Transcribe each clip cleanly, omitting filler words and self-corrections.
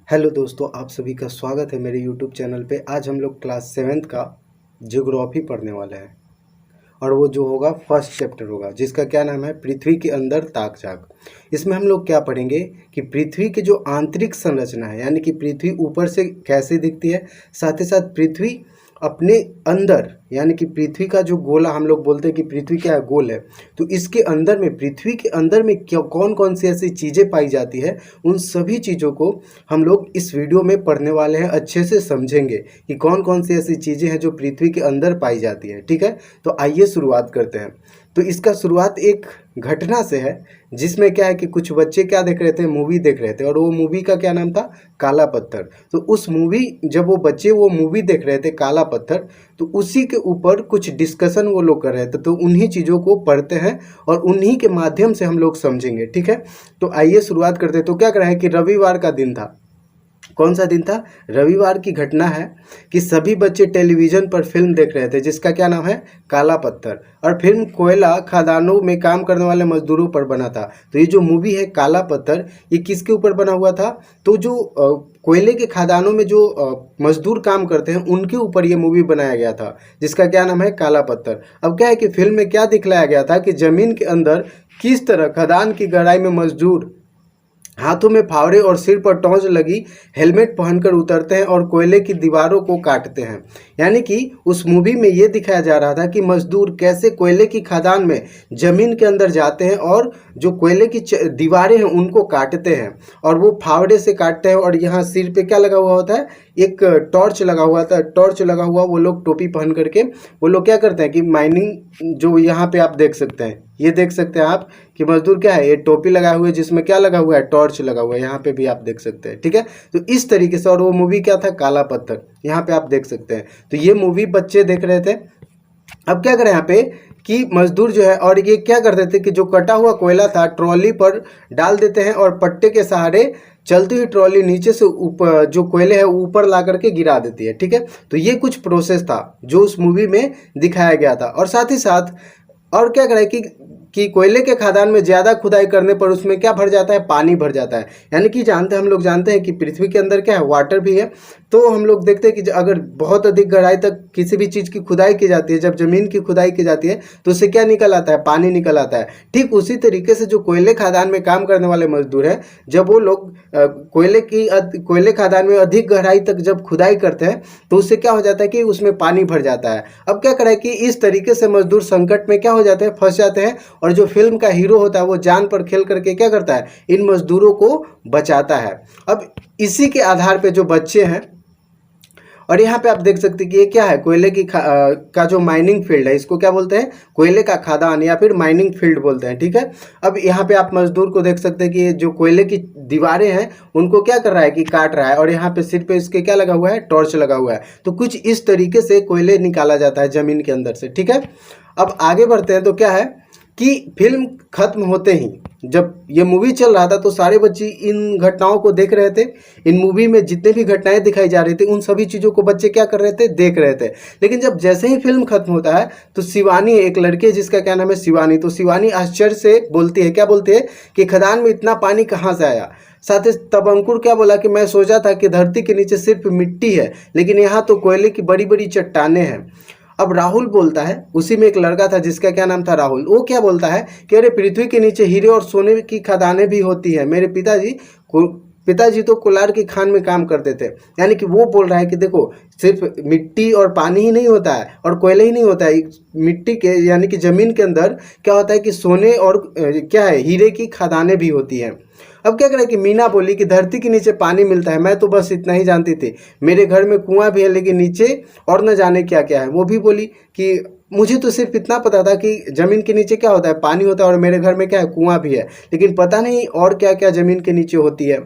Hello दोस्तों, आप सभी का स्वागत है मेरे यूट्यूब चैनल पे। आज हम लोग क्लास 7th का ज्योग्राफी पढ़ने वाले हैं और वो जो होगा फर्स्ट चैप्टर होगा जिसका क्या नाम है, पृथ्वी के अंदर ताक झांक। इसमें हम लोग क्या पढ़ेंगे कि पृथ्वी की जो आंतरिक संरचना है, यानी कि पृथ्वी ऊपर से कैसे दिखती है, साथ ही साथ पृथ्वी अपने अंदर, यानी कि पृथ्वी का जो गोला, हम लोग बोलते हैं कि पृथ्वी क्या है, गोल है। तो इसके अंदर में, पृथ्वी के अंदर में क्या कौन कौन सी ऐसी चीज़ें पाई जाती है, उन सभी चीज़ों को हम लोग इस वीडियो में पढ़ने वाले हैं। अच्छे से समझेंगे कि कौन कौन सी ऐसी चीज़ें हैं जो पृथ्वी के अंदर पाई जाती है। ठीक है, तो आइए शुरुआत करते हैं। तो इसका शुरुआत एक घटना से है, जिसमें क्या है कि कुछ बच्चे क्या देख रहे थे, मूवी देख रहे थे, और वो मूवी का क्या नाम था, काला पत्थर। तो उस मूवी, जब वो बच्चे वो मूवी देख रहे थे काला पत्थर, तो उसी के ऊपर कुछ डिस्कशन वो लोग कर रहे थे। तो उन्हीं चीज़ों को पढ़ते हैं और उन्हीं के माध्यम से हम लोग समझेंगे। ठीक है, तो आइए शुरुआत करते हैं। तो क्या कर रहा है कि रविवार का दिन था। कौन सा दिन था? रविवार की घटना है कि सभी बच्चे टेलीविज़न पर फिल्म देख रहे थे जिसका क्या नाम है, काला पत्थर। और फिल्म कोयला खदानों में काम करने वाले मजदूरों पर बना था। तो ये जो मूवी है काला पत्थर, ये किसके ऊपर बना हुआ था? तो जो कोयले के खदानों में जो मजदूर काम करते हैं उनके ऊपर ये मूवी बनाया गया था जिसका क्या नाम है, काला पत्थर। अब क्या है कि फिल्म में क्या दिखलाया गया था कि ज़मीन के अंदर किस तरह खदान की गहराई में मजदूर हाथों में फावड़े और सिर पर टॉर्च लगी हेलमेट पहनकर उतरते हैं और कोयले की दीवारों को काटते हैं। यानी कि उस मूवी में ये दिखाया जा रहा था कि मजदूर कैसे कोयले की खदान में ज़मीन के अंदर जाते हैं और जो कोयले की दीवारें हैं उनको काटते हैं, और वो फावड़े से काटते हैं। और यहाँ सिर पे क्या लगा हुआ होता है, एक टॉर्च लगा हुआ था। टॉर्च लगा हुआ वो लोग टोपी पहन करके वो लोग क्या करते हैं कि माइनिंग, जो यहाँ पे आप देख सकते हैं, ये देख सकते हैं आप कि मजदूर क्या है, ये टोपी लगाए हुए जिसमें क्या लगा हुआ है, टॉर्च लगा हुआ है। यहाँ पे भी आप देख सकते हैं। ठीक है, तो इस तरीके से। और वो मूवी क्या था, काला पत्थर, यहाँ पे आप देख सकते हैं। तो ये मूवी बच्चे देख रहे थे। अब क्या करें यहाँ पे कि मजदूर जो है, और ये क्या करते थे कि जो कटा हुआ कोयला था ट्रॉली पर डाल देते हैं और पट्टे के सहारे चलती हुई ट्रॉली नीचे से ऊपर जो कोयले है ऊपर ला करके गिरा देती है। ठीक है, तो ये कुछ प्रोसेस था जो उस मूवी में दिखाया गया था। और साथ ही साथ और क्या करें कि कोयले के खदान में ज़्यादा खुदाई करने पर उसमें क्या भर जाता है, पानी भर जाता है। यानी कि हम लोग जानते हैं कि पृथ्वी के अंदर क्या है, वाटर भी है। तो हम लोग देखते हैं कि अगर बहुत अधिक गहराई तक किसी भी चीज़ की खुदाई की जाती है, जब ज़मीन की खुदाई की जाती है तो उससे क्या निकल आता है, पानी निकल आता है। ठीक उसी तरीके से जो कोयले खदान में काम करने वाले मजदूर हैं, जब वो लोग कोयले खदान में अधिक गहराई तक जब खुदाई करते हैं तो उससे क्या हो जाता है कि उसमें पानी भर जाता है। अब क्या करें कि इस तरीके से मजदूर संकट में क्या हो जाते हैं, फंस जाते हैं। और जो फिल्म का हीरो होता है वो जान पर खेल करके क्या करता है, इन मजदूरों को बचाता है। अब इसी के आधार पे जो बच्चे हैं, और यहाँ पे आप देख सकते हैं कि ये क्या है, कोयले की का जो माइनिंग फील्ड है, इसको क्या बोलते हैं, कोयले का खदान या फिर माइनिंग फील्ड बोलते हैं। ठीक है, अब यहाँ पे आप मजदूर को देख सकते हैं कि ये जो कोयले की दीवारें हैं उनको क्या कर रहा है कि काट रहा है, और यहाँ पे सिर पे इसके क्या लगा हुआ है, टॉर्च लगा हुआ है। तो कुछ इस तरीके से कोयले निकाला जाता है ज़मीन के अंदर से। ठीक है, अब आगे बढ़ते हैं। तो क्या है कि फिल्म खत्म होते ही, जब ये मूवी चल रहा था तो सारे बच्चे इन घटनाओं को देख रहे थे। इन मूवी में जितने भी घटनाएं दिखाई जा रही थी उन सभी चीज़ों को बच्चे क्या कर रहे थे, देख रहे थे। लेकिन जब जैसे ही फिल्म खत्म होता है तो शिवानी, एक लड़की है जिसका क्या नाम है, शिवानी। तो शिवानी आश्चर्य से बोलती है, क्या बोलती है कि खदान में इतना पानी कहाँ से आया। साथ ही तब अंकुर क्या बोला कि मैं सोचा था कि धरती के नीचे सिर्फ मिट्टी है, लेकिन यहाँ तो कोयले की बड़ी बड़ी चट्टानें हैं। अब राहुल बोलता है, उसी में एक लड़का था जिसका क्या नाम था, राहुल। वो क्या बोलता है कि अरे पृथ्वी के नीचे हीरे और सोने की खदानें भी होती है। मेरे पिताजी तो कोलार की खान में काम करते थे। यानी कि वो बोल रहा है कि देखो, सिर्फ मिट्टी और पानी ही नहीं होता है और कोयले ही नहीं होता है, मिट्टी के यानी कि ज़मीन के अंदर क्या होता है कि सोने और क्या है, हीरे की खदानें भी होती हैं। अब क्या करें कि मीना बोली कि धरती के नीचे पानी मिलता है, मैं तो बस इतना ही जानती थी। मेरे घर में कुआं भी है लेकिन नीचे और न जाने क्या क्या है। वो भी बोली कि मुझे तो सिर्फ इतना पता था कि ज़मीन के नीचे क्या होता है, पानी होता है, और मेरे घर में क्या है, कुआं भी है, लेकिन पता नहीं और क्या क्या ज़मीन के नीचे होती है।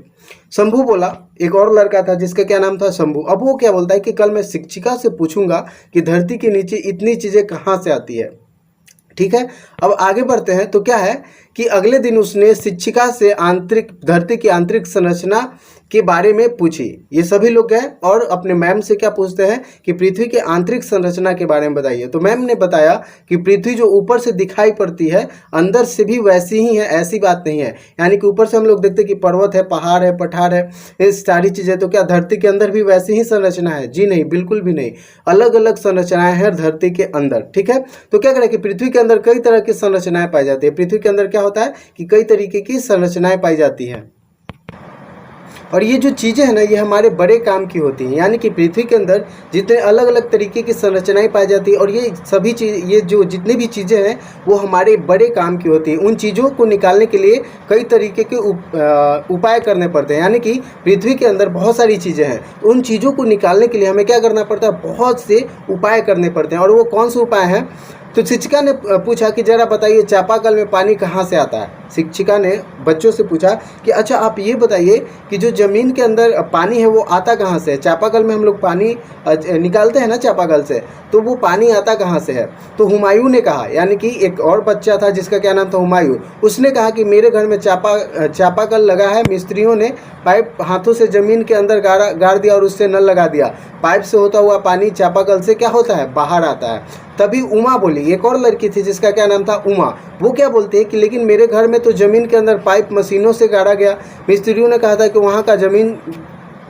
शंभू बोला, एक और लड़का था जिसका क्या नाम था, शंभू। अब वो क्या बोलता है कि कल मैं शिक्षिका से पूछूंगा कि धरती के नीचे इतनी चीज़ें कहाँ से आती है। ठीक है, अब आगे बढ़ते हैं। तो क्या है कि अगले दिन उसने शिक्षिका से धरती की आंतरिक संरचना के बारे में पूछिए। ये सभी लोग गए और अपने मैम से क्या पूछते हैं कि पृथ्वी के आंतरिक संरचना के बारे में बताइए। तो मैम ने बताया कि पृथ्वी जो ऊपर से दिखाई पड़ती है अंदर से भी वैसी ही है, ऐसी बात नहीं है। यानी कि ऊपर से हम लोग देखते हैं कि पर्वत है, पहाड़ है, पठार है, ये सारी चीज़ें, तो क्या धरती के अंदर भी वैसी ही संरचना है? जी नहीं, बिल्कुल भी नहीं। अलग अलग संरचनाएं हैं धरती के अंदर, ठीक है। तो क्या करें कि पृथ्वी के अंदर कई तरह की संरचनाएं पाई जाती है। पृथ्वी के अंदर क्या होता है कि कई तरीके की संरचनाएं पाई जाती हैं, और ये जो चीज़ें हैं ना, ये हमारे बड़े काम की होती हैं। यानी कि पृथ्वी के अंदर जितने अलग अलग तरीके की संरचनाएं पाई जाती है, और ये सभी चीज़, ये जो जितनी भी चीज़ें हैं वो हमारे बड़े काम की होती हैं। उन चीज़ों को निकालने के लिए कई तरीके के उपाय करने पड़ते हैं। यानी कि पृथ्वी के अंदर बहुत सारी चीज़ें हैं, उन चीज़ों को निकालने के लिए हमें क्या करना पड़ता है? बहुत से उपाय करने पड़ते हैं। और वो कौन से उपाय हैं? तो शिक्षिका ने पूछा कि जरा बताइए चापाकल में पानी कहाँ से आता है। शिक्षिका ने बच्चों से पूछा कि अच्छा आप ये बताइए कि जो ज़मीन के अंदर पानी है वो आता कहाँ से है? चापाकल में हम लोग पानी निकालते हैं ना चापाकल से, तो वो पानी आता कहाँ से है? तो हुमायूं ने कहा, यानी कि एक और बच्चा था जिसका क्या नाम था, हुमायूं, उसने कहा कि मेरे घर में चापाकल लगा है, मिस्त्रियों ने पाइप हाथों से ज़मीन के अंदर गाड़ दिया और उससे नल लगा दिया। पाइप से होता हुआ पानी चापाकल से क्या होता है? बाहर आता है। तभी उमा बोली, एक और लड़की थी जिसका क्या नाम था, उमा, वो क्या बोलती है कि लेकिन मेरे घर में तो ज़मीन के अंदर पाइप मशीनों से गाड़ा गया। मिस्त्रियों ने कहा था कि वहाँ का ज़मीन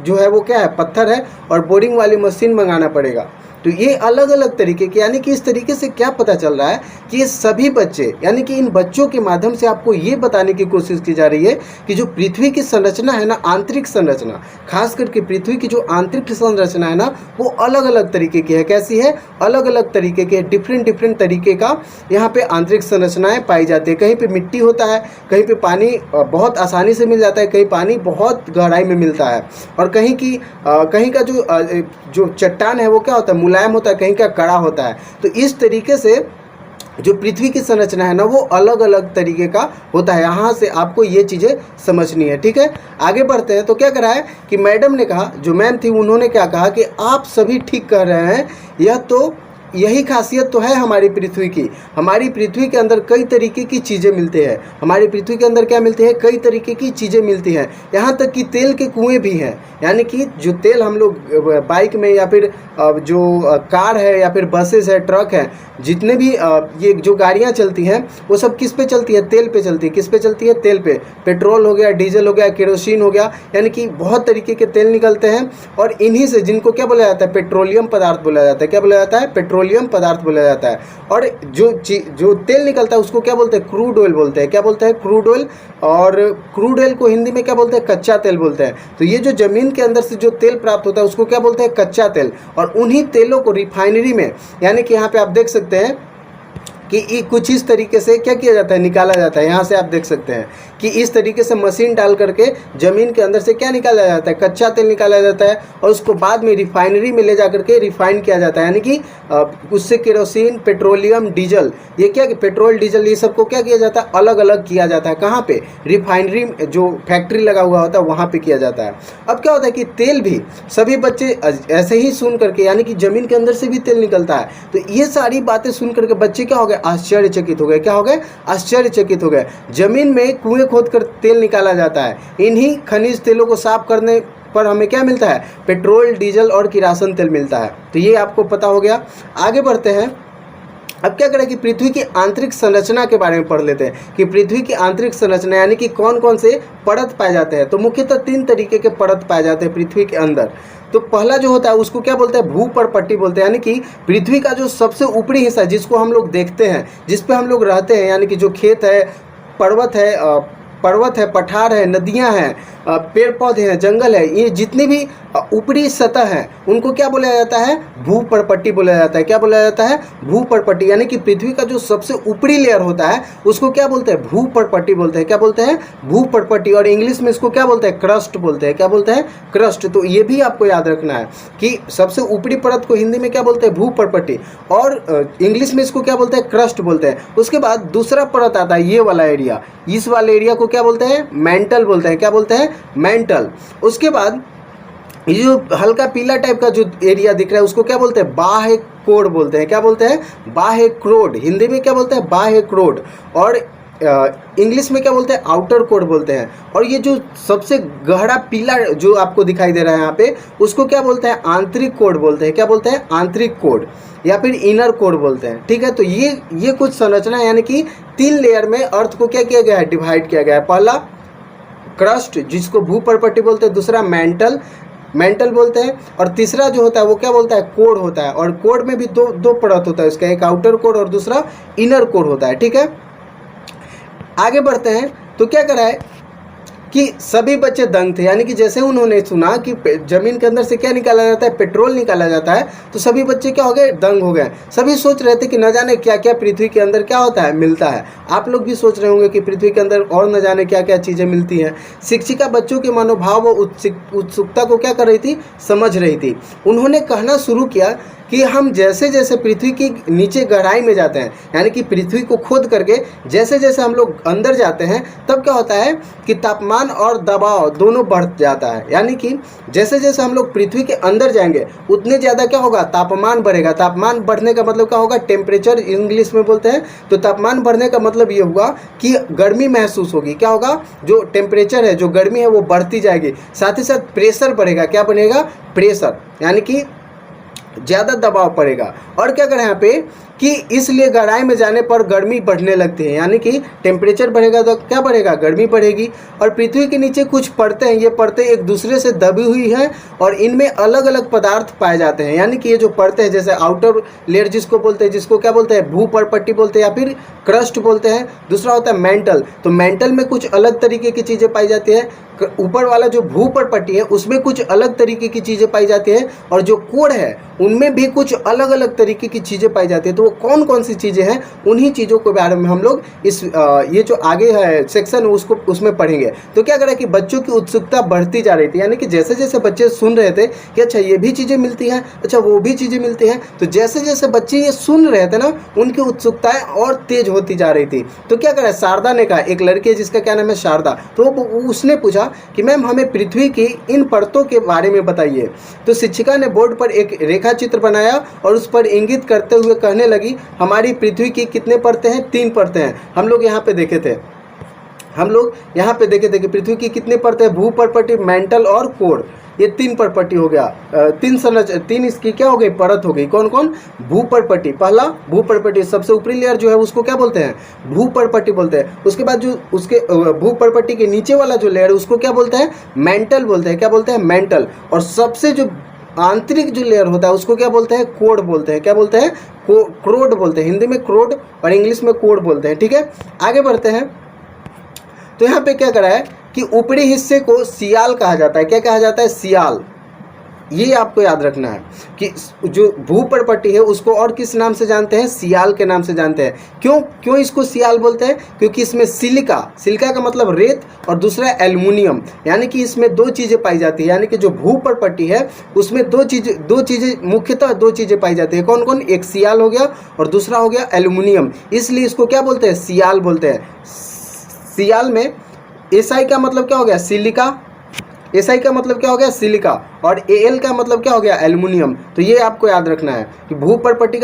जो है वो क्या है? पत्थर है, और बोरिंग वाली मशीन मंगाना पड़ेगा। तो ये अलग अलग तरीके के, यानी कि इस तरीके से क्या पता चल रहा है कि ये सभी बच्चे, यानी कि इन बच्चों के माध्यम से आपको ये बताने की कोशिश की जा रही है कि जो पृथ्वी की संरचना है ना, आंतरिक संरचना, खास करके पृथ्वी की जो आंतरिक संरचना है ना, वो अलग अलग तरीके की है। कैसी है? अलग अलग तरीके के, डिफरेंट तरीके का यहाँ पे आंतरिक संरचनाएं पाई जाती है। कहीं पे मिट्टी होता है, कहीं पे पानी बहुत आसानी से मिल जाता है, कहीं पानी बहुत गहराई में मिलता है, और कहीं का जो चट्टान है वो क्या होता है? मुलायम होता है, कहीं का कड़ा होता है। तो इस तरीके से जो पृथ्वी की संरचना है ना, वो अलग अलग तरीके का होता है। यहाँ से आपको ये चीज़ें समझनी है, ठीक है। आगे बढ़ते हैं। तो क्या करा है कि मैडम ने कहा, जो मैम थी उन्होंने क्या कहा कि आप सभी ठीक कह रहे हैं, यही खासियत तो है हमारी पृथ्वी की। हमारी पृथ्वी के अंदर कई तरीके की चीज़ें मिलती हैं। हमारी पृथ्वी के अंदर क्या मिलती है? कई तरीके की चीज़ें मिलती हैं। यहाँ तक कि तेल के कुएं भी हैं। यानी कि जो तेल हम लोग बाइक में, या फिर जो कार है, या फिर बसेस है, ट्रक है, जितने भी ये जो गाड़ियाँ चलती हैं वो सब किस पे चलती है? तेल पे चलती है। किस पे चलती है? तेल पे। पेट्रोल हो गया, डीजल हो गया, केरोसिन हो गया, यानी कि बहुत तरीके के तेल निकलते हैं। और इन्हीं से, जिनको क्या बोला जाता है? पेट्रोलियम पदार्थ बोला जाता है। क्या बोला जाता है? पेट्रोलियम पदार्थ बोला जाता है। और जो तेल निकलता है उसको क्या बोलते हैं? क्रूड ऑयल बोलते हैं। क्या बोलते हैं? Crude oil. और क्रूड ऑयल को हिंदी में क्या बोलते हैं? कच्चा तेल बोलते हैं। तो ये जो ज़मीन के अंदर से जो तेल प्राप्त होता है उसको क्या बोलते हैं? कच्चा तेल। और उन्हीं तेलों को रिफाइनरी में, यानी कि यहाँ पे आप देख सकते हैं कि कुछ इस तरीके से क्या किया जाता है? निकाला जाता है। यहाँ से आप देख सकते हैं कि इस तरीके से मशीन डाल करके ज़मीन के अंदर से क्या निकाला जाता है? कच्चा तेल निकाला जाता है, और उसको बाद में रिफाइनरी में ले जा करके रिफाइन किया जाता है। यानी कि उससे केरोसिन, पेट्रोलियम, डीजल, ये क्या कि पेट्रोल, डीजल, ये सबको क्या किया जाता है? अलग अलग किया जाता है। कहाँ पे? रिफाइनरी, जो फैक्ट्री लगा हुआ होता है वहाँ पे किया जाता है। अब क्या होता है कि तेल भी सभी बच्चे ऐसे ही सुन करके, यानी कि ज़मीन के अंदर से भी तेल निकलता है, तो ये सारी बातें सुन करके बच्चे क्या हो गए? आश्चर्यचकित हो गए। क्या हो गए? आश्चर्यचकित हो गए। जमीन में कुएं खोदकर तेल निकाला जाता है। इन्हीं खनिज तेलों को साफ करने पर हमें क्या मिलता है? पेट्रोल, डीजल और किरासन तेल मिलता है। तो ये आपको पता हो गया। आगे बढ़ते हैं। अब क्या करें कि पृथ्वी की आंतरिक संरचना के बारे में पढ़ लेते हैं कि पृथ्वी की आंतरिक संरचना, यानी कि कौन कौन से परत पाए जाते हैं। तो मुख्यतः 3 तरीके के परत पाए जाते हैं पृथ्वी के अंदर। तो पहला जो होता है उसको क्या बोलते हैं? भूपर्पट्टी बोलते हैं। यानी कि पृथ्वी का जो सबसे ऊपरी हिस्सा, जिसको हम लोग देखते हैं, जिस पे हम लोग रहते हैं, यानी कि जो खेत है, पर्वत है, पठार है, नदियां हैं, पेड़ पौधे हैं, जंगल है, ये जितनी भी ऊपरी सतह है उनको क्या बोला जाता है? भूपर्पट्टी बोला जाता है। क्या बोला जाता है? भूपर्पट्टी। यानी कि पृथ्वी का जो सबसे ऊपरी लेयर होता है उसको क्या बोलते हैं? भूपर्पट्टी बोलते हैं। क्या बोलते हैं? भूपर्पट्टी। और इंग्लिश में इसको क्या बोलते हैं? क्रस्ट बोलते हैं। क्या बोलते हैं? क्रस्ट। तो ये भी आपको याद रखना है कि सबसे ऊपरी परत को हिंदी में क्या बोलते हैं? भूपर्पट्टी, और इंग्लिश में इसको क्या बोलते हैं? क्रस्ट बोलते हैं। उसके बाद दूसरा परत आता है, ये वाला एरिया, इस वाले एरिया को क्या बोलते हैं? मेंटल बोलते हैं। क्या बोलते हैं? मेंटल। उसके बाद ये जो हल्का पीला टाइप का जो एरिया दिख रहा है उसको क्या बोलते हैं? बाह्य कोड बोलते हैं। क्या बोलते हैं? बाह्य क्रोड। हिंदी में क्या बोलते हैं? बाह्य क्रोड। और इंग्लिश में क्या बोलते हैं, आउटर कोर बोलते हैं। और ये जो सबसे गहरा पीला जो आपको दिखाई दे रहा है यहाँ पे, उसको क्या बोलते हैं, आंतरिक कोर बोलते हैं। क्या बोलते हैं, आंतरिक कोर या फिर इनर कोर बोलते हैं। ठीक है, तो ये कुछ संरचना यानी कि 3 लेयर में अर्थ को क्या किया गया है, डिवाइड किया गया है। पहला क्रस्ट जिसको भूपर्पट्टी बोलते हैं, दूसरा मेंटल बोलते हैं, और तीसरा जो होता है वो क्या बोलता है, कोर होता है। और कोर में भी दो परत होता है इसका, एक आउटर कोर और दूसरा इनर कोर होता है। ठीक है, आगे बढ़ते हैं। तो क्या करा है कि सभी बच्चे दंग थे, यानी कि जैसे उन्होंने सुना कि जमीन के अंदर से क्या निकाला जाता है, पेट्रोल निकाला जाता है, तो सभी बच्चे क्या हो गए, दंग हो गए। सभी सोच रहे थे कि न जाने क्या क्या पृथ्वी के अंदर क्या होता है, मिलता है। आप लोग भी सोच रहे होंगे कि पृथ्वी के अंदर और न जाने क्या क्या चीज़ें मिलती हैं। शिक्षिका बच्चों के मनोभाव व उत्सुकता को क्या कर रही थी, समझ रही थी। उन्होंने कहना शुरू किया कि हम जैसे जैसे पृथ्वी की नीचे गहराई में जाते हैं, यानी कि पृथ्वी को खोद करके जैसे जैसे हम लोग अंदर जाते हैं, तब क्या होता है कि तापमान और दबाव दोनों बढ़ जाता है। यानी कि जैसे जैसे हम लोग पृथ्वी के अंदर जाएंगे उतने ज़्यादा क्या होगा, तापमान बढ़ेगा। तापमान बढ़ने का मतलब क्या होगा, टेम्परेचर इंग्लिश में बोलते हैं। तो तापमान बढ़ने का मतलब ये हुआ कि गर्मी महसूस होगी। क्या होगा, जो टेम्परेचर है, जो गर्मी है वो बढ़ती जाएगी। साथ ही साथ प्रेशर बढ़ेगा। क्या बनेगा, प्रेशर, यानी कि ज़्यादा दबाव पड़ेगा। और क्या करें यहाँ पे कि इसलिए गहराई में जाने पर गर्मी बढ़ने लगती है, यानी कि टेम्परेचर बढ़ेगा तो क्या बढ़ेगा, गर्मी बढ़ेगी। और पृथ्वी के नीचे कुछ परतें हैं, ये परतें एक दूसरे से दबी हुई हैं और इनमें अलग अलग पदार्थ पाए जाते हैं। यानी कि ये जो परतें हैं, जैसे आउटर लेयर जिसको बोलते हैं, जिसको क्या बोलते हैं, भूपर्पट्टी बोलते हैं या फिर क्रस्ट बोलते हैं। दूसरा होता है मेंटल, तो मेंटल में कुछ अलग तरीके की चीज़ें पाई जाती है। ऊपर वाला जो भूपर्पट्टी है उसमें कुछ अलग तरीके की चीज़ें पाई जाती है, और जो कोर है उनमें भी कुछ अलग अलग तरीके की चीज़ें पाई जाती है। तो वो कौन कौन सी चीज़ें हैं, उन्हीं चीज़ों के बारे में हम लोग इस ये जो आगे है सेक्शन उसमें पढ़ेंगे। तो क्या करें कि बच्चों की उत्सुकता बढ़ती जा रही थी, यानी कि जैसे जैसे बच्चे सुन रहे थे कि अच्छा ये भी चीज़ें मिलती हैं, अच्छा वो भी चीज़ें मिलती हैं, तो जैसे जैसे बच्चे ये सुन रहे थे ना, उनकी उत्सुकताएं और तेज होती जा रही थी। तो क्या करें, शारदा ने कहा, एक लड़की है जिसका क्या नाम है, शारदा, तो उसने पूछा कि मैम हमें पृथ्वी की इन परतों के बारे में बताइए। तो शिक्षिका ने बोर्ड पर एक रेखा चित्र बनाया और उस पर इंगित करते हुए कहने लगी, हमारी पृथ्वी की कितने परतें हैं, 3 परतें हैं। हम लोग यहाँ पे देखे थे कि पृथ्वी की कितने परतें हैं, भूपर्पट्टी, मेंटल और कोर। ये 3 परपट्टी हो गया, 3 इसकी क्या हो गई, परत हो गई। कौन कौन, भूपर्पट्टी, पहला भूपर्पट्टी, सबसे ऊपरी लेयर जो है उसको क्या बोलते हैं, भूपर्पट्टी बोलते हैं। उसके बाद जो उसके भूपर्पट्टी के नीचे वाला जो लेयर है उसको क्या बोलते हैं, मेंटल बोलते हैं। क्या बोलते हैं, मेंटल। और सबसे जो आंतरिक जो लेयर होता है उसको क्या बोलते हैं, कोड बोलते हैं। क्या बोलते हैं, क्रोड बोलते हैं। हिंदी में क्रोड और इंग्लिश में कोड बोलते हैं। ठीक है, आगे बढ़ते हैं। तो यहाँ पे क्या करा है कि ऊपरी हिस्से को सियाल कहा जाता है। क्या कहा जाता है, सियाल। ये आपको याद रखना है कि जो भूपर्पट्टी है उसको और किस नाम से जानते हैं, सियाल के नाम से जानते हैं। क्यों इसको सियाल बोलते हैं, क्योंकि इसमें सिलिका का मतलब रेत और दूसरा एल्युमिनियम, यानी कि इसमें 2 चीज़ें पाई जाती है। यानी कि जो भूपर्पट्टी है उसमें दो चीज़ें मुख्यतः 2 चीज़ें पाई जाती है। कौन कौन, एक सियाल हो गया और दूसरा हो गया एल्युमिनियम। इसलिए इसको क्या बोलते हैं, सियाल बोलते हैं। सियाल में SI का मतलब क्या हो गया, सिलिका। SI का मतलब क्या हो गया, सिलिका। और AL का मतलब क्या हो गया, एल्युमिनियम। तो ये आपको याद रखना है कि भूपर्पट्टी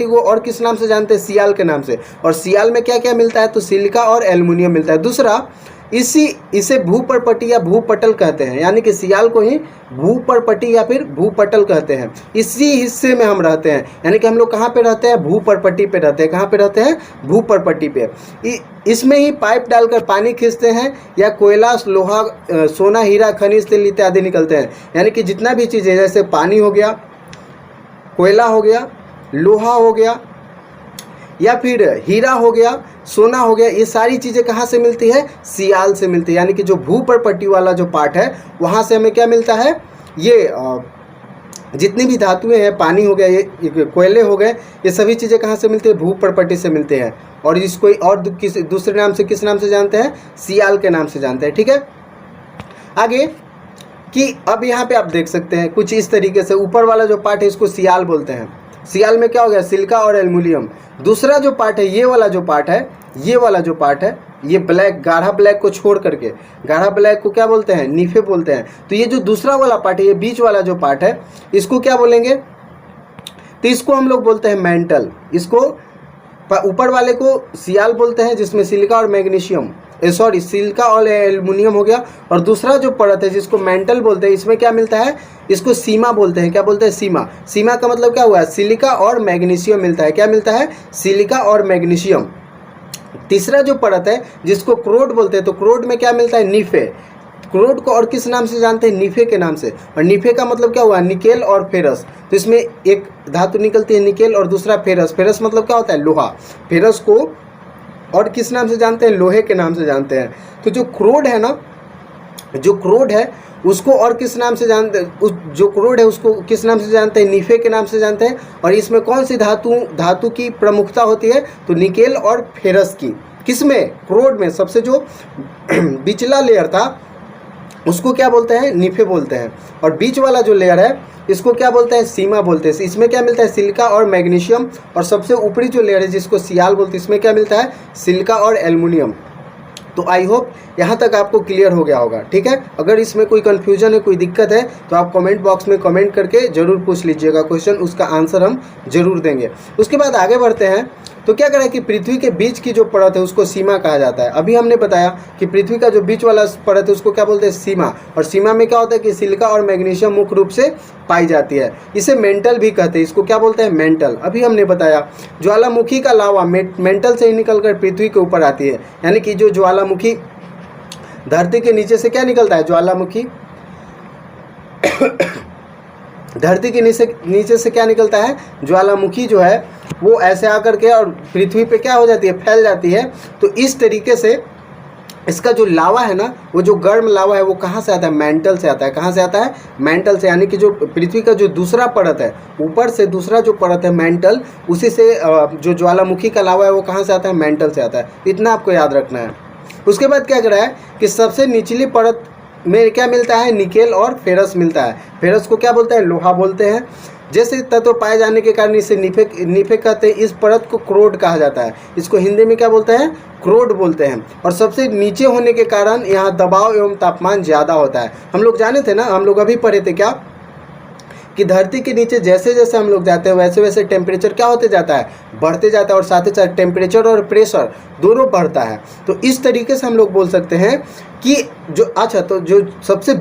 को और किस नाम से जानते हैं, सियाल के नाम से। और सियाल में क्या क्या मिलता है, तो सिलिका और एल्युमिनियम मिलता है। दूसरा, इसे भूपर्पट्टी या भूपटल कहते हैं, यानी कि सियाल को ही भूपर्पट्टी या फिर भूपटल कहते हैं। इसी हिस्से में हम रहते हैं, यानी कि हम लोग कहाँ पे रहते हैं, भूपर्पट्टी पे रहते हैं। कहाँ पे रहते हैं, भूपर्पट्टी पे। इसमें ही पाइप डालकर पानी खींचते हैं, या कोयला, लोहा, सोना, हीरा, खनिज तेल इत्यादि निकलते हैं। यानी कि जितना भी चीज़ें, जैसे पानी हो गया, कोयला हो गया, लोहा हो गया, या फिर हीरा हो गया, सोना हो गया, ये सारी चीज़ें कहाँ से मिलती है, सियाल से मिलती है। यानी कि जो भूपर्पट्टी वाला जो पार्ट है वहाँ से हमें क्या मिलता है, ये जितनी भी धातुएं हैं, पानी हो गया, ये कोयले हो गए, ये सभी चीज़ें कहाँ से मिलती है, भूपर्पट्टी से मिलते हैं। और इसको और दूसरे नाम से किस नाम से जानते हैं, सियाल के नाम से जानते हैं। ठीक है, आगे कि अब यहाँ पे आप देख सकते हैं कुछ इस तरीके से, ऊपर वाला जो पार्ट है इसको सियाल बोलते हैं। सियाल में क्या हो गया, सिलिका और एल्युमिनियम। दूसरा जो पार्ट है, ये वाला जो पार्ट है, ये ब्लैक, गाढ़ा ब्लैक को छोड़ करके, गाढ़ा ब्लैक को क्या बोलते हैं, नीफे बोलते हैं। तो ये जो दूसरा वाला पार्ट है, ये बीच वाला जो पार्ट है, इसको क्या बोलेंगे, तो इसको हम लोग बोलते हैं मेंटल। इसको ऊपर वाले को सियाल बोलते हैं, जिसमें सिलिका और मैग्नीशियम सिलिका और एल्युमिनियम हो गया। और दूसरा जो परत है जिसको मेंटल बोलते हैं, इसमें क्या मिलता है, इसको सीमा बोलते हैं। क्या बोलते हैं? सीमा। सीमा का मतलब क्या हुआ? सिलिका और मैग्नीशियम मिलता है। क्या मिलता है? सिलिका और मैग्नीशियम। तीसरा जो परत है जिसको क्रोड बोलते हैं, तो क्रोड में क्या मिलता है? निफे। क्रोड को और किस नाम से जानते हैं? निफे के नाम से। और निफे का मतलब क्या हुआ? निकेल और फेरस। तो इसमें एक धातु निकलती है निकेल और दूसरा फेरस। फेरस मतलब क्या होता है? लोहा। फेरस को और किस नाम से जानते हैं? लोहे के नाम से जानते हैं। तो जो क्रोड है ना, जो क्रोड है उसको और किस नाम से जानते हैं? जो क्रोड है उसको किस नाम से जानते हैं? निफे के नाम से जानते हैं। और इसमें कौन सी धातु की प्रमुखता होती है? तो निकेल और फेरस की। किसमें? क्रोड में। सबसे जो बिचला लेयर था उसको क्या बोलते हैं? निफे बोलते हैं। और बीच वाला जो लेयर है इसको क्या बोलते हैं? सीमा बोलते हैं। इसमें क्या मिलता है? सिलिका और मैग्नीशियम। और सबसे ऊपरी जो लेयर है जिसको सियाल बोलते हैं, इसमें क्या मिलता है? सिलिका और एल्युमिनियम। तो आई होप यहाँ तक आपको क्लियर हो गया होगा। ठीक है, अगर इसमें कोई कन्फ्यूजन है, कोई दिक्कत है, तो आप कमेंट बॉक्स में कमेंट करके ज़रूर पूछ लीजिएगा क्वेश्चन, उसका आंसर हम ज़रूर देंगे। उसके बाद आगे बढ़ते हैं। तो क्या करें कि पृथ्वी के बीच की जो परत है उसको सीमा कहा जाता है। अभी हमने बताया कि पृथ्वी का जो बीच वाला परत है उसको क्या बोलते हैं? सीमा। और सीमा में क्या होता है कि सिलिका और मैग्नीशियम मुख्य रूप से पाई जाती है। इसे मेंटल भी कहते हैं। इसको क्या बोलते हैं? मेंटल। अभी हमने बताया ज्वालामुखी का लावा मेंटल से ही निकलकर पृथ्वी के ऊपर आती है। यानी कि जो ज्वालामुखी धरती के नीचे से क्या निकलता है? ज्वालामुखी धरती के नीचे से क्या निकलता है? ज्वालामुखी जो है वो ऐसे आकर के और पृथ्वी पे क्या हो जाती है? फैल जाती है। तो इस तरीके से इसका जो लावा है ना, वो जो गर्म लावा है वो कहाँ से आता है? मेंटल से आता है। कहाँ से आता है? मेंटल से। यानी कि जो पृथ्वी का जो दूसरा परत है, ऊपर से दूसरा जो परत है मेंटल, उसी से जो ज्वालामुखी का लावा है वो कहाँ से आता है? मेंटल से आता है। इतना आपको याद रखना है। उसके बाद क्या कर रहा है कि सबसे निचली परत में क्या मिलता है? निकेल और फेरस मिलता है। फेरस को क्या बोलते हैं? लोहा बोलते हैं। जैसे तत्व पाए जाने के कारण इसे निफे कहते हैं। इस परत को क्रोड कहा जाता है। इसको हिंदी में क्या बोलते हैं? क्रोड बोलते हैं। और सबसे नीचे होने के कारण यहाँ दबाव एवं तापमान ज़्यादा होता है। हम लोग जाने थे ना, हम लोग अभी पढ़े थे क्या कि धरती के नीचे जैसे जैसे हम लोग जाते हैं वैसे वैसे टेम्परेचर क्या होते जाता है? बढ़ते जाता है। और साथ ही साथ टेम्परेचर और प्रेशर दोनों बढ़ता है। तो इस तरीके से हम लोग बोल सकते हैं कि जो तो जो सबसे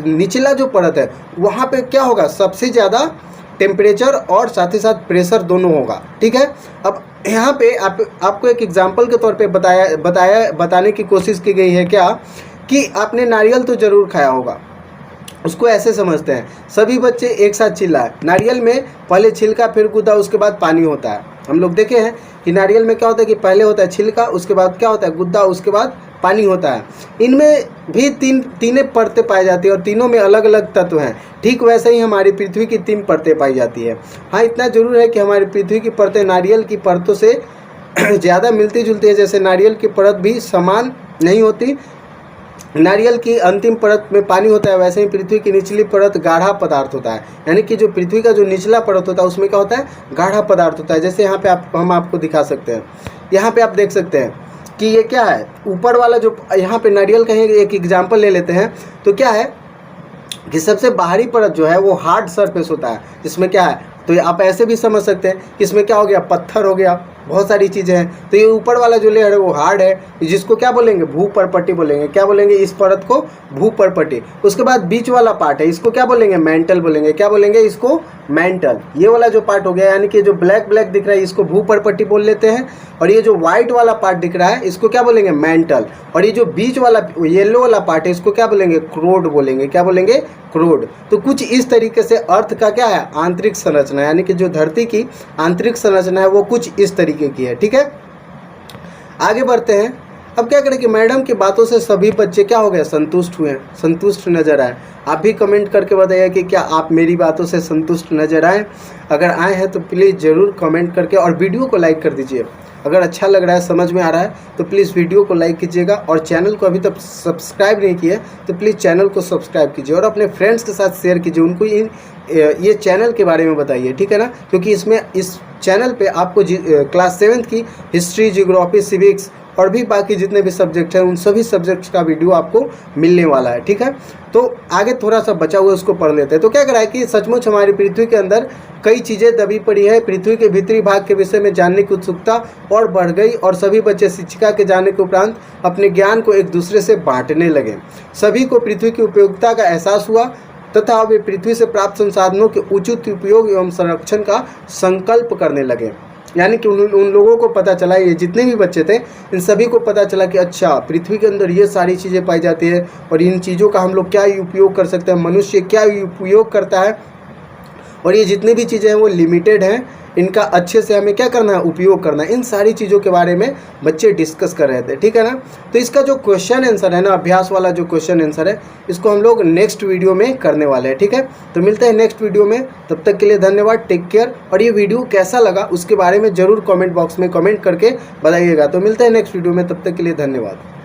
निचला जो परत है वहाँ पे क्या होगा? सबसे ज़्यादा टेम्परेचर और साथ ही साथ प्रेशर दोनों होगा। ठीक है, अब यहाँ पे आपको एक एग्जाम्पल के तौर पे बताने की कोशिश की गई है क्या कि आपने नारियल तो ज़रूर खाया होगा। उसको ऐसे समझते हैं, सभी बच्चे एक साथ चिल्लाए। नारियल में पहले छिलका, फिर गुदा, उसके बाद पानी होता है। हम लोग देखे हैं कि नारियल में क्या होता है कि पहले होता है छिलका, उसके बाद क्या होता है? गुद्दा, उसके बाद पानी होता है। इनमें भी तीन परतें पाई जाती है और तीनों में अलग अलग तत्व हैं। ठीक वैसे ही हमारी पृथ्वी की 3 परतें पाई जाती है। हाँ, इतना जरूर है कि हमारी पृथ्वी की परतें नारियल की परतों से ज़्यादा मिलती जुलती है। जैसे नारियल की परत भी समान नहीं होती। नारियल की अंतिम परत में पानी होता है, वैसे ही पृथ्वी की निचली परत गाढ़ा पदार्थ होता है। यानी कि जो पृथ्वी का जो निचला परत होता है उसमें क्या होता है? गाढ़ा पदार्थ होता है। जैसे यहाँ पे हम आपको दिखा सकते हैं। यहाँ पे आप देख सकते हैं कि ये क्या है? ऊपर वाला जो यहाँ पे नारियल का एक एग्जाम्पल ले लेते हैं। तो क्या है कि सबसे बाहरी परत जो है वो हार्ड सरफेस होता है, जिसमें क्या है? तो आप ऐसे भी समझ सकते हैं कि इसमें क्या हो गया? पत्थर हो गया, बहुत सारी चीज़ें हैं। तो ये ऊपर वाला जो लेयर है वो हार्ड है, जिसको क्या बोलेंगे? भूपर्पट्टी बोलेंगे। क्या बोलेंगे? इस परत को भूपर्पट्टी। उसके बाद बीच वाला पार्ट है, इसको क्या बोलेंगे? मेंटल बोलेंगे। क्या बोलेंगे? इसको मेंटल। ये वाला जो पार्ट हो गया, यानी कि जो ब्लैक दिख रहा है इसको भूपर्पट्टी बोल लेते हैं। और ये जो व्हाइट वाला पार्ट दिख रहा है इसको क्या बोलेंगे? मेंटल। और ये जो बीच वाला येलो वाला पार्ट है इसको क्या बोलेंगे? क्रोड बोलेंगे। क्या बोलेंगे? क्रोड। तो कुछ इस तरीके से अर्थ का क्या है? आंतरिक संरचना, यानी कि जो धरती की आंतरिक संरचना है वो कुछ इस तरीके की है। ठीक है, आगे बढ़ते हैं। अब क्या करें कि मैडम की बातों से सभी बच्चे क्या हो गए? संतुष्ट हुए, संतुष्ट नजर आए। आप भी कमेंट करके बताइए कि क्या आप मेरी बातों से संतुष्ट नजर आए। अगर आए हैं तो प्लीज़ ज़रूर कमेंट करके और वीडियो को लाइक कर दीजिए। अगर अच्छा लग रहा है, समझ में आ रहा है तो प्लीज़ वीडियो को लाइक कीजिएगा। और चैनल को अभी तक सब्सक्राइब नहीं किया तो प्लीज़ चैनल को सब्सक्राइब कीजिए और अपने फ्रेंड्स के साथ शेयर कीजिए। उनको ये चैनल के बारे में बताइए। ठीक है ना, क्योंकि इस चैनल पे आपको क्लास 7th की हिस्ट्री, जियोग्राफी, सिविक्स और भी बाकी जितने भी सब्जेक्ट हैं उन सभी सब्जेक्ट्स का वीडियो आपको मिलने वाला है। ठीक है, तो आगे थोड़ा सा बचा हुआ उसको पढ़ लेते हैं। तो क्या करा है कि सचमुच हमारी पृथ्वी के अंदर कई चीज़ें दबी पड़ी है। पृथ्वी के भीतरी भाग के विषय में जानने की उत्सुकता और बढ़ गई और सभी बच्चे शिक्षिका के जाने के उपरांत अपने ज्ञान को एक दूसरे से बांटने लगे। सभी को पृथ्वी की उपयोगिता का एहसास हुआ तथा वे पृथ्वी से प्राप्त संसाधनों के उचित उपयोग एवं संरक्षण का संकल्प करने लगे। यानी कि उन लोगों को पता चला, ये जितने भी बच्चे थे इन सभी को पता चला कि अच्छा पृथ्वी के अंदर ये सारी चीज़ें पाई जाती है और इन चीज़ों का हम लोग क्या उपयोग कर सकते हैं, मनुष्य क्या उपयोग करता है और ये जितनी भी चीज़ें हैं वो लिमिटेड हैं, इनका अच्छे से हमें क्या करना है, उपयोग करना है। इन सारी चीज़ों के बारे में बच्चे डिस्कस कर रहे थे, ठीक है ना। तो इसका जो क्वेश्चन आंसर है ना, अभ्यास वाला जो क्वेश्चन आंसर है, इसको हम लोग नेक्स्ट वीडियो में करने वाले हैं, ठीक है। तो मिलते हैं नेक्स्ट वीडियो में, तब तक के लिए धन्यवाद, टेक केयर। और ये वीडियो कैसा लगा उसके बारे में ज़रूर कॉमेंट बॉक्स में कॉमेंट करके बताइएगा। तो मिलते हैं नेक्स्ट वीडियो में, तब तक के लिए धन्यवाद।